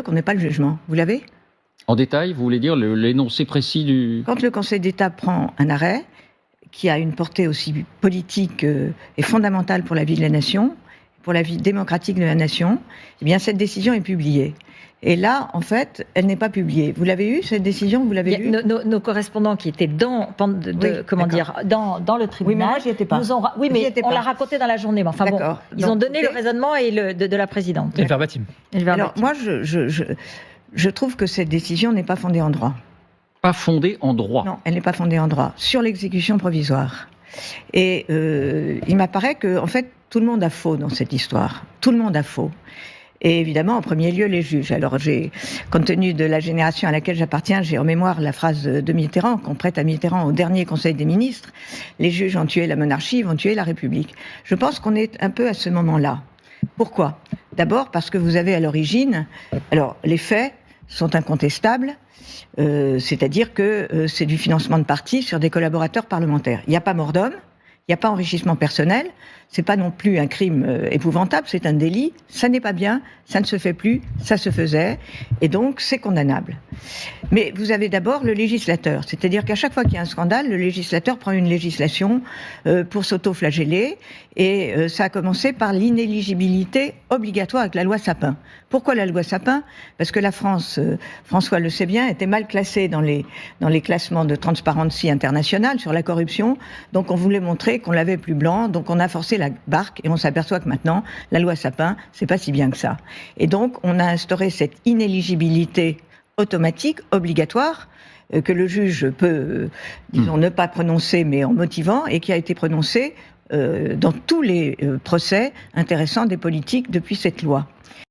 qu'on n'ait pas le jugement. Vous l'avez ? En détail, vous voulez dire l'énoncé précis du... Quand le Conseil d'État prend un arrêt qui a une portée aussi politique et fondamentale pour la vie de la nation, pour la vie démocratique de la nation, eh bien cette décision est publiée. Et là, en fait, elle n'est pas publiée. Vous l'avez eue, cette décision ? Vous l'avez eue ? Nos correspondants qui étaient dans le tribunal, oui, mais moi, j'y étais pas. Oui, mais on l'a raconté dans la journée. Mais enfin bon, ils ont donné le raisonnement de la présidente. Et le verbatim. Alors, moi, je trouve que cette décision n'est pas fondée en droit. Pas fondée en droit. Non, elle n'est pas fondée en droit. Sur l'exécution provisoire. Et il m'apparaît que, en fait, tout le monde a faux dans cette histoire. Tout le monde a faux. Et évidemment, en premier lieu, les juges. Alors, compte tenu de la génération à laquelle j'appartiens, j'ai en mémoire la phrase de Mitterrand, qu'on prête à Mitterrand au dernier Conseil des ministres. Les juges ont tué la monarchie, ils vont tuer la République. Je pense qu'on est un peu à ce moment-là. Pourquoi ? D'abord parce que vous avez à l'origine... Alors, les faits sont incontestables, c'est-à-dire que c'est du financement de partis sur des collaborateurs parlementaires. Il n'y a pas mort d'homme, il n'y a pas enrichissement personnel, c'est pas non plus un crime épouvantable, c'est un délit, ça n'est pas bien, ça ne se fait plus, ça se faisait, et donc c'est condamnable. Mais vous avez d'abord le législateur, c'est-à-dire qu'à chaque fois qu'il y a un scandale, le législateur prend une législation pour s'auto-flageller, et ça a commencé par l'inéligibilité obligatoire avec la loi Sapin. Pourquoi la loi Sapin ? Parce que la France, François le sait bien, était mal classée dans les classements de Transparency International sur la corruption, donc on voulait montrer qu'on l'avait plus blanc, donc on a forcé la barque, et on s'aperçoit que maintenant, la loi Sapin, c'est pas si bien que ça. Et donc, on a instauré cette inéligibilité automatique, obligatoire, que le juge peut, disons, ne pas prononcer, mais en motivant, et qui a été prononcée dans tous les procès intéressants des politiques depuis cette loi.